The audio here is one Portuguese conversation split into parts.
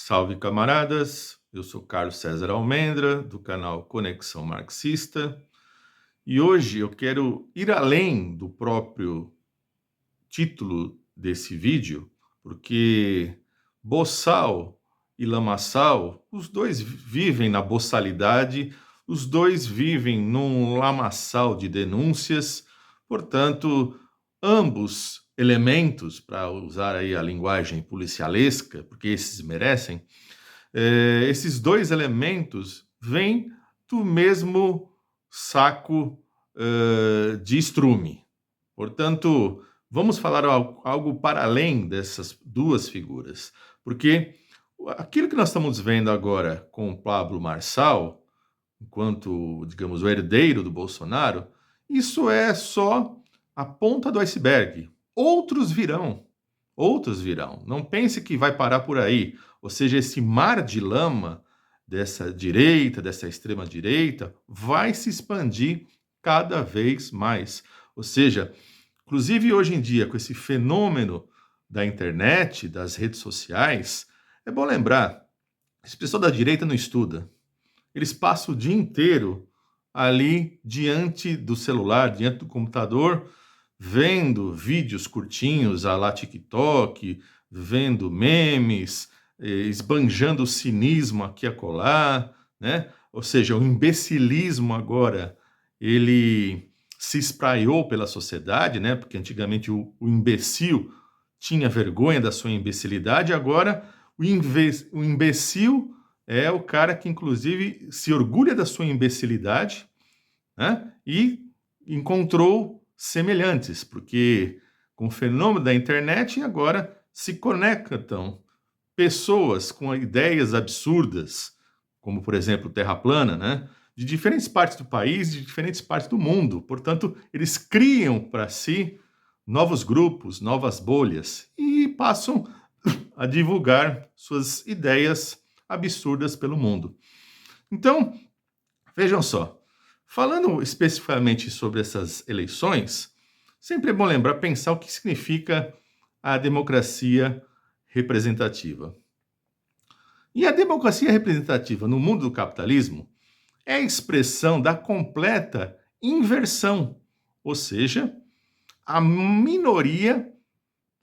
Salve, camaradas! Eu sou Carlos César Almendra, do canal Conexão Marxista, e hoje eu quero ir além do próprio título desse vídeo, porque boçal e lamaçal, os dois vivem na boçalidade, os dois vivem num lamaçal de denúncias, portanto, ambos elementos, para usar aí a linguagem policialesca, porque esses merecem, esses dois elementos vêm do mesmo saco de estrume. Portanto, vamos falar algo para além dessas duas figuras, porque aquilo que nós estamos vendo agora com o Pablo Marçal, enquanto, digamos, o herdeiro do Bolsonaro, isso é só a ponta do iceberg. Outros virão. Outros virão. Não pense que vai parar por aí. Ou seja, esse mar de lama dessa direita, dessa extrema direita, vai se expandir cada vez mais. Ou seja, inclusive hoje em dia, com esse fenômeno da internet, das redes sociais, é bom lembrar, esse pessoal da direita não estuda. Eles passam o dia inteiro ali diante do celular, diante do computador, vendo vídeos curtinhos à la TikTok, vendo memes, esbanjando o cinismo aqui e acolá, né? Ou seja, o imbeциlismo agora, ele se espraiou pela sociedade, né? Porque antigamente o imbecil tinha vergonha da sua imbecilidade, agora o imbecil é o cara que, inclusive, se orgulha da sua imbecilidade, né? E encontrou semelhantes, porque com o fenômeno da internet agora se conectam pessoas com ideias absurdas, como, por exemplo, terra plana, né? De diferentes partes do país, de diferentes partes do mundo. Portanto, eles criam para si novos grupos, novas bolhas e passam a divulgar suas ideias absurdas pelo mundo. Então, vejam só, falando especificamente sobre essas eleições, sempre é bom lembrar, pensar o que significa a democracia representativa. E a democracia representativa no mundo do capitalismo é a expressão da completa inversão, ou seja, a minoria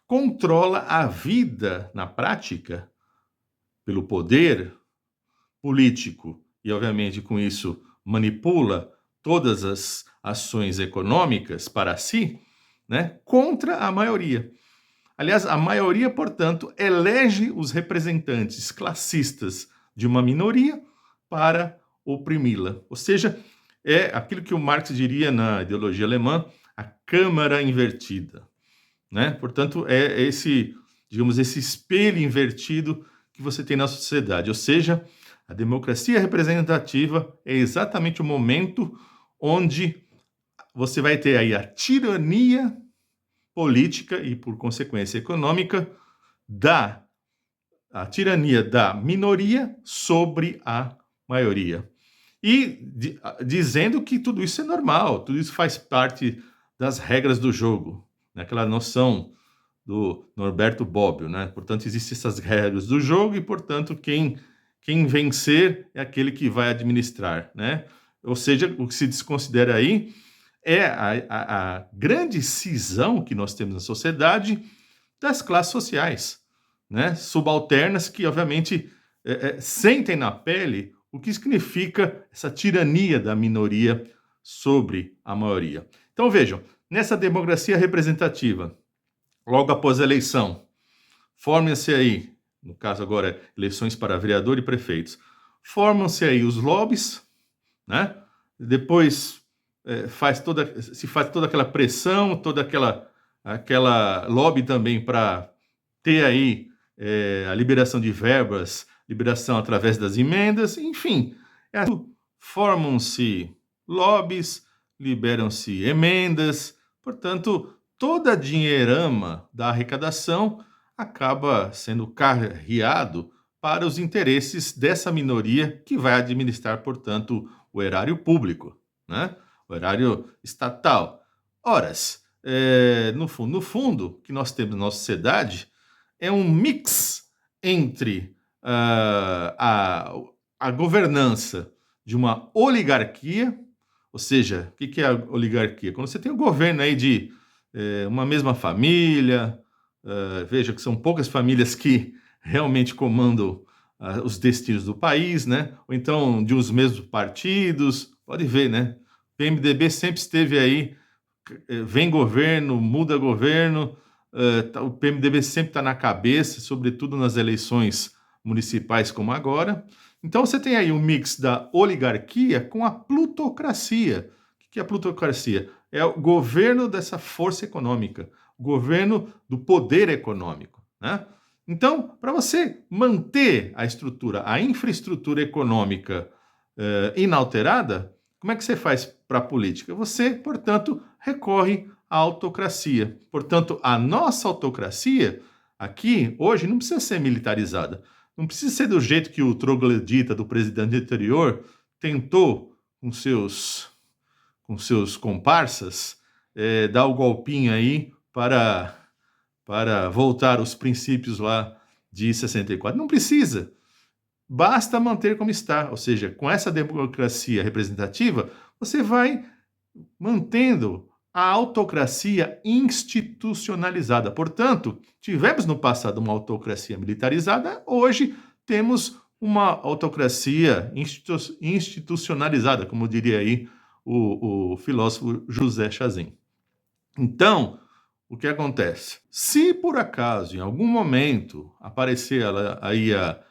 controla a vida na prática pelo poder político e, obviamente, com isso manipula todas as ações econômicas para si, né, contra a maioria. Aliás, a maioria, portanto, elege os representantes classistas de uma minoria para oprimi-la. Ou seja, é aquilo que o Marx diria na ideologia alemã, a câmara invertida, né? Portanto, é esse, digamos, esse espelho invertido que você tem na sociedade. Ou seja, a democracia representativa é exatamente o momento onde você vai ter aí a tirania política e, por consequência, econômica a tirania da minoria sobre a maioria. E dizendo que tudo isso é normal, tudo isso faz parte das regras do jogo, né? Aquela noção do Norberto Bobbio, né? Portanto, existem essas regras do jogo e, portanto, quem vencer é aquele que vai administrar, né? Ou seja, o que se desconsidera aí é a grande cisão que nós temos na sociedade das classes sociais, né? Subalternas que, obviamente, sentem na pele o que significa essa tirania da minoria sobre a maioria. Então, vejam, nessa democracia representativa, logo após a eleição, formam-se aí, no caso agora, eleições para vereador e prefeitos, formam-se aí os lobbies, né? Depois se faz toda aquela pressão, toda aquela lobby também para ter aí a liberação de verbas, liberação através das emendas, enfim, formam-se lobbies, liberam-se emendas, portanto, toda a dinheirama da arrecadação acaba sendo carreado para os interesses dessa minoria que vai administrar, portanto, o erário público, né? O erário estatal. Horas, no fundo, o que nós temos na nossa sociedade é um mix entre a governança de uma oligarquia, ou seja, o que é a oligarquia? Quando você tem o governo aí de uma mesma família, veja que são poucas famílias que realmente comandam os destinos do país, né? Ou então de os mesmos partidos, pode ver, né? O PMDB sempre esteve aí, vem governo, muda governo, o PMDB sempre está na cabeça, sobretudo nas eleições municipais como agora. Então você tem aí um mix da oligarquia com a plutocracia. O que é a plutocracia? É o governo dessa força econômica, o governo do poder econômico, né? Então, para você manter a estrutura, a infraestrutura econômica inalterada, como é que você faz para a política? Você, portanto, recorre à autocracia. Portanto, a nossa autocracia aqui, hoje, não precisa ser militarizada. Não precisa ser do jeito que o troglodita do presidente anterior tentou com seus comparsas dar o golpinho aí para voltar aos princípios lá de 64. Não precisa. Basta manter como está, ou seja, com essa democracia representativa, você vai mantendo a autocracia institucionalizada. Portanto, tivemos no passado uma autocracia militarizada, hoje temos uma autocracia institucionalizada, como diria aí o filósofo José Chazin. Então, o que acontece? Se por acaso, em algum momento, aparecer aí a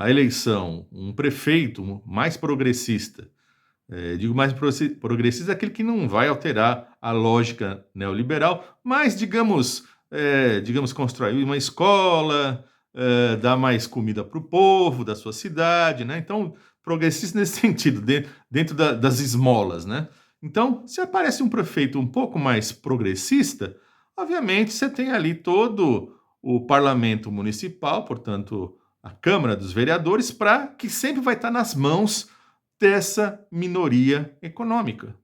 eleição, um prefeito mais progressista, digo mais progressista, aquele que não vai alterar a lógica neoliberal, mas, digamos, construir uma escola, dar mais comida para o povo da sua cidade, né? Então, progressista nesse sentido, dentro das esmolas, né? Então, se aparece um prefeito um pouco mais progressista, obviamente você tem ali todo o parlamento municipal, portanto, a Câmara dos Vereadores, para que sempre vai estar nas mãos dessa minoria econômica,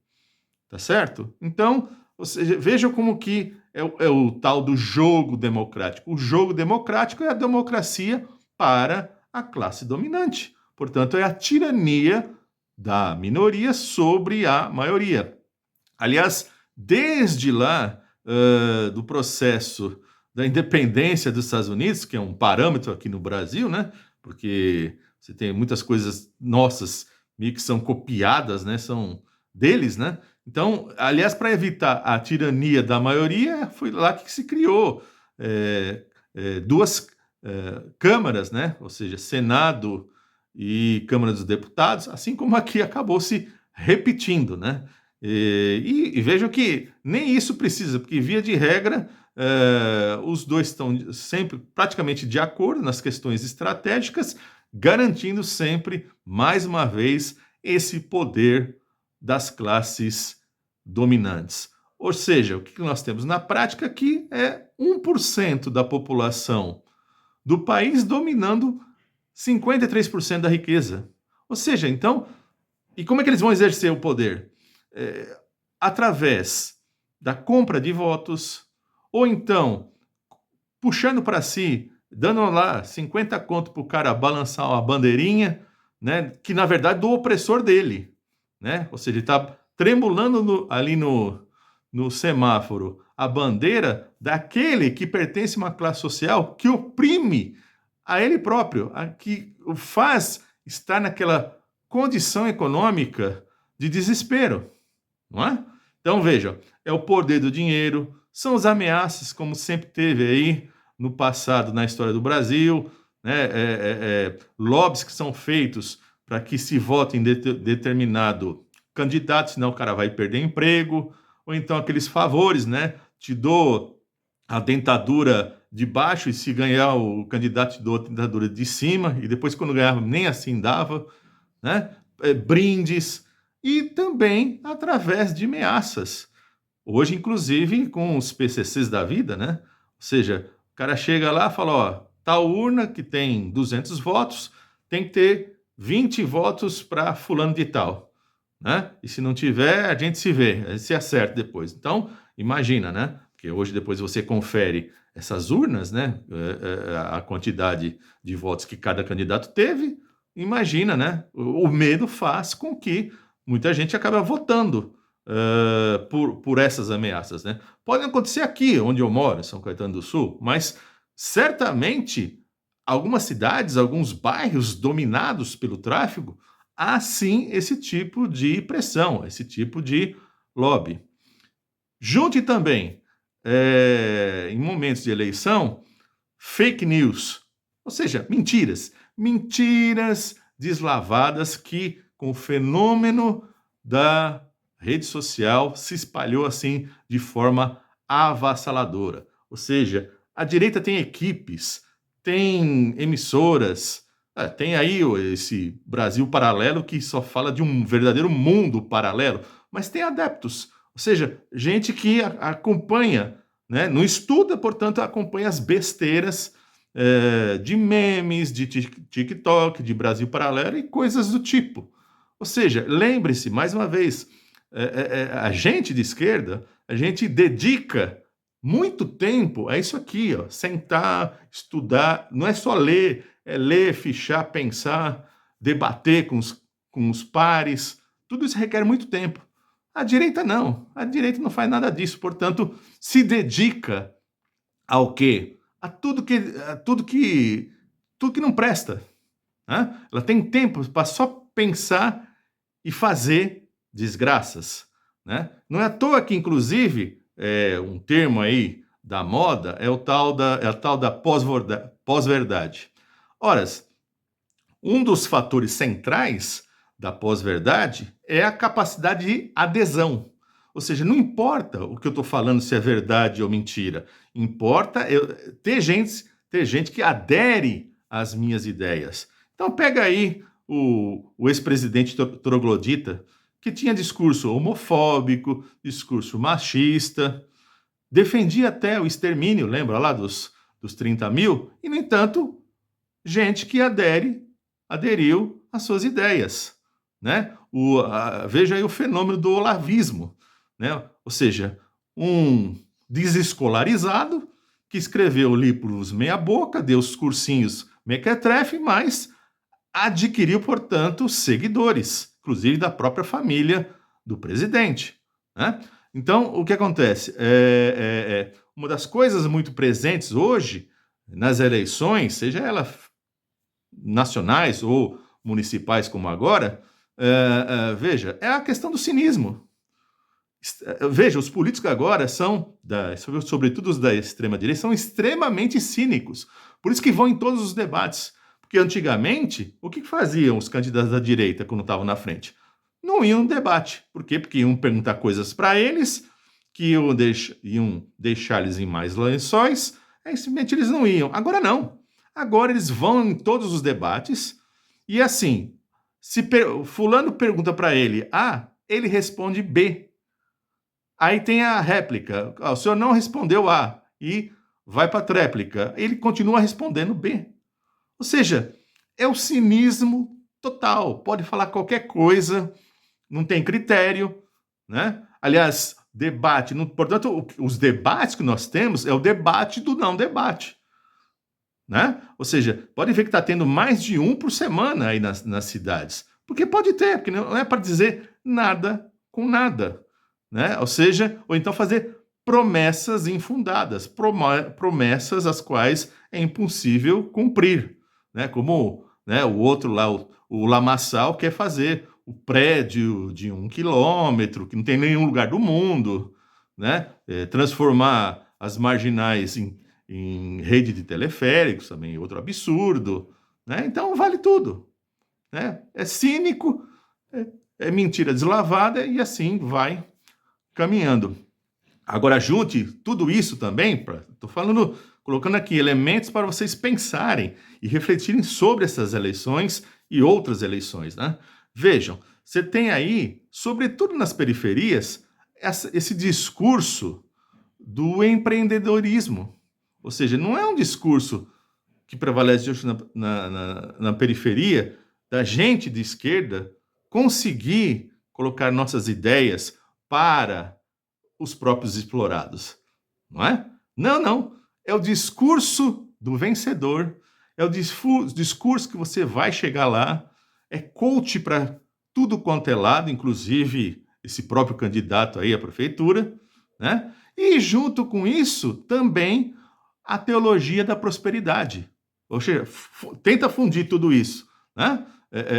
tá certo? Então, ou seja, vejam como que é o tal do jogo democrático. O jogo democrático é a democracia para a classe dominante. Portanto, é a tirania da minoria sobre a maioria. Aliás, desde lá do processo da independência dos Estados Unidos, que é um parâmetro aqui no Brasil, né? Porque você tem muitas coisas nossas meio que são copiadas, né? São deles, né? Então, aliás, para evitar a tirania da maioria, foi lá que se criou duas câmaras, né? Ou seja, Senado e Câmara dos Deputados, assim como aqui acabou se repetindo, né? E vejam que nem isso precisa, porque via de regra os dois estão sempre praticamente de acordo nas questões estratégicas, garantindo sempre, mais uma vez, esse poder das classes dominantes. Ou seja, o que nós temos na prática aqui é 1% da população do país dominando 53% da riqueza. Ou seja, então, e como é que eles vão exercer o poder? Através da compra de votos, ou então puxando para si, dando lá 50 conto para o cara balançar uma bandeirinha, né, que na verdade é do opressor dele, né? Ou seja, ele está tremulando ali no semáforo a bandeira daquele que pertence a uma classe social que oprime a ele próprio, que o faz estar naquela condição econômica de desespero, não é? Então vejam, é o poder do dinheiro, são as ameaças, como sempre teve aí no passado na história do Brasil, né? Lobbies que são feitos para que se vote em determinado candidato, senão o cara vai perder emprego, ou então aqueles favores, né? Te dou a dentadura de baixo e se ganhar o candidato te dou a dentadura de cima, e depois quando ganhava nem assim dava, né? Brindes, e também através de ameaças. Hoje, inclusive, com os PCCs da vida, né? Ou seja, o cara chega lá e fala, ó, tal urna que tem 200 votos, tem que ter 20 votos para fulano de tal, né? E se não tiver, a gente se vê, a gente se acerta depois. Então, imagina, né? porque hoje depois você confere essas urnas, né, a quantidade de votos que cada candidato teve, imagina, né, o medo faz com que muita gente acabe votando por essas ameaças, né. Pode acontecer aqui, onde eu moro, em São Caetano do Sul, mas certamente algumas cidades, alguns bairros dominados pelo tráfico, há sim esse tipo de pressão, esse tipo de lobby. Junte também, em momentos de eleição, fake news, ou seja, mentiras. Mentiras deslavadas que, com o fenômeno da rede social, se espalhou assim de forma avassaladora. Ou seja, a direita tem equipes, tem emissoras, tem aí esse Brasil paralelo que só fala de um verdadeiro mundo paralelo, mas tem adeptos, ou seja, gente que acompanha, né? Não estuda, portanto, acompanha as besteiras de memes, de TikTok, de Brasil Paralelo e coisas do tipo. Ou seja, lembre-se, mais uma vez, a gente de esquerda, a gente dedica muito tempo a isso aqui, ó, sentar, estudar, não é só ler, é ler, fichar, pensar, debater com os pares, tudo isso requer muito tempo. A direita não faz nada disso, portanto, se dedica ao quê? A tudo que não presta, né? Ela tem tempo para só pensar e fazer desgraças, né? Não é à toa que, inclusive, um termo aí da moda é a tal da pós-verdade. Ora, um dos fatores centrais da pós-verdade é a capacidade de adesão. Ou seja, não importa o que eu estou falando se é verdade ou mentira, importa ter gente que adere às minhas ideias. Então pega aí o ex-presidente troglodita, que tinha discurso homofóbico, discurso machista, defendia até o extermínio, lembra lá dos 30 mil? E, no entanto, gente que aderiu às suas ideias, né? Veja aí o fenômeno do olavismo, né? Ou seja, um desescolarizado que escreveu livros meia boca, deu os cursinhos mequetrefe, mas adquiriu, portanto, seguidores, inclusive da própria família do presidente, né? Então, o que acontece? Uma das coisas muito presentes hoje nas eleições, seja ela nacionais ou municipais como agora, veja, é a questão do cinismo. Veja, os políticos agora são, sobretudo os da extrema-direita, são extremamente cínicos. Por isso que vão em todos os debates. Porque antigamente, o que faziam os candidatos da direita quando estavam na frente? Não iam no debate. Por quê? Porque iam perguntar coisas para eles, que iam deixar eles em mais lençóis, aí simplesmente eles não iam. Agora não. Agora eles vão em todos os debates e assim, se fulano pergunta para ele A, ele responde B. Aí tem a réplica. O senhor não respondeu A e vai para a tréplica. Ele continua respondendo B. Ou seja, é o cinismo total. Pode falar qualquer coisa, não tem critério, né? Aliás, debate. Portanto, os debates que nós temos é o debate do não debate. Né? Ou seja, pode ver que está tendo mais de um por semana aí nas cidades. Porque pode ter, porque não é para dizer nada com nada. Né? Ou seja, ou então fazer promessas infundadas, promessas as quais é impossível cumprir. Né? Como, né, o outro lá, o Lamaçal, quer fazer o prédio de 1 quilômetro, que não tem nenhum lugar do mundo, né? Transformar as marginais em rede de teleféricos, também outro absurdo, né? Então vale tudo, né? É cínico, é mentira deslavada e assim vai caminhando. Agora junte tudo isso também, estou falando, colocando aqui elementos para vocês pensarem e refletirem sobre essas eleições e outras eleições, né? Vejam, você tem aí, sobretudo nas periferias, esse discurso do empreendedorismo. Ou seja, não é um discurso que prevalece hoje na periferia da gente de esquerda conseguir colocar nossas ideias para os próprios explorados. não é? Não, não. É o discurso do vencedor, é o discurso que você vai chegar lá, é coach para tudo quanto é lado, inclusive esse próprio candidato aí à prefeitura, né? E junto com isso, também a teologia da prosperidade. Ou seja, tenta fundir tudo isso, né?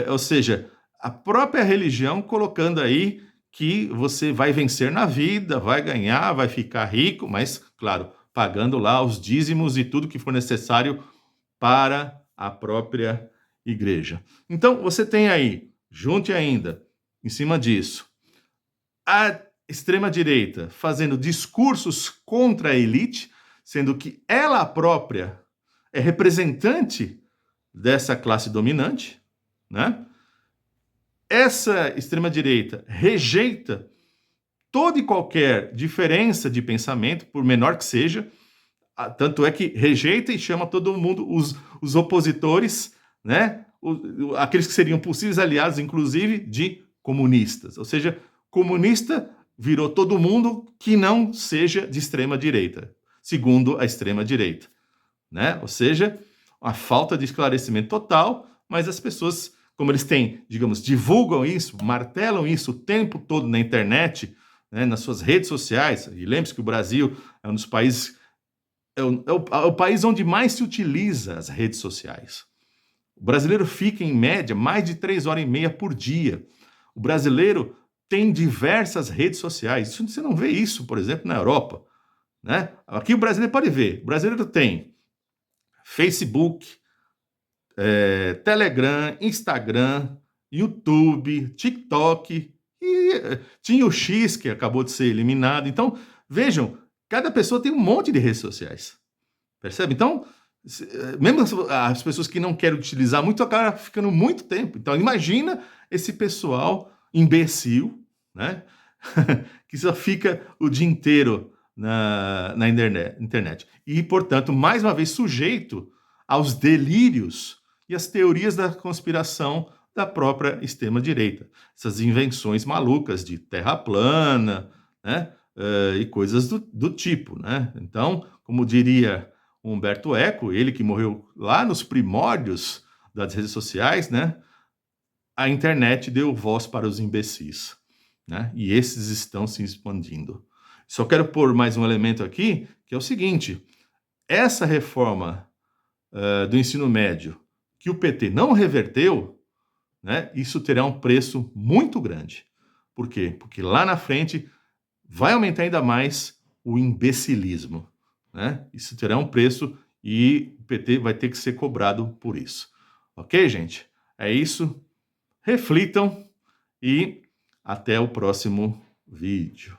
Ou seja, a própria religião colocando aí que você vai vencer na vida, vai ganhar, vai ficar rico, mas, claro, pagando lá os dízimos e tudo que for necessário para a própria igreja. Então, você tem aí, junte ainda, em cima disso, a extrema-direita fazendo discursos contra a elite, sendo que ela própria é representante dessa classe dominante, né? Essa extrema-direita rejeita toda e qualquer diferença de pensamento, por menor que seja, tanto é que rejeita e chama todo mundo, os opositores, né? Aqueles que seriam possíveis aliados, inclusive, de comunistas. Ou seja, comunista virou todo mundo que não seja de extrema direita, segundo a extrema direita, né? Ou seja, a falta de esclarecimento total, mas as pessoas, como eles têm, digamos, divulgam isso, martelam isso o tempo todo na internet, né, nas suas redes sociais, e lembre-se que o Brasil é um dos países, é o país onde mais se utiliza as redes sociais. O brasileiro fica, em média, mais de 3 horas e meia por dia. O brasileiro tem diversas redes sociais. Você não vê isso, por exemplo, na Europa, né? Aqui o brasileiro pode ver. O brasileiro tem Facebook, Telegram, Instagram, YouTube, TikTok, e tinha o X, que acabou de ser eliminado. Então, vejam, cada pessoa tem um monte de redes sociais. Percebe? Então, mesmo as pessoas que não querem utilizar muito, acabam ficando muito tempo. Então, imagina esse pessoal imbecil, né? que só fica o dia inteiro na internet. E, portanto, mais uma vez, sujeito aos delírios e às teorias da conspiração da própria extrema-direita. Essas invenções malucas de terra plana, né? E coisas do tipo, né? Então, como diria Humberto Eco, ele que morreu lá nos primórdios das redes sociais, né? A internet deu voz para os imbecis, né? E esses estão se expandindo. Só quero pôr mais um elemento aqui, que é o seguinte: essa reforma do ensino médio que o PT não reverteu, né? Isso terá um preço muito grande. Por quê? Porque lá na frente vai aumentar ainda mais o imbecilismo, né? Isso terá um preço e o PT vai ter que ser cobrado por isso. Ok, gente? É isso. Reflitam e até o próximo vídeo.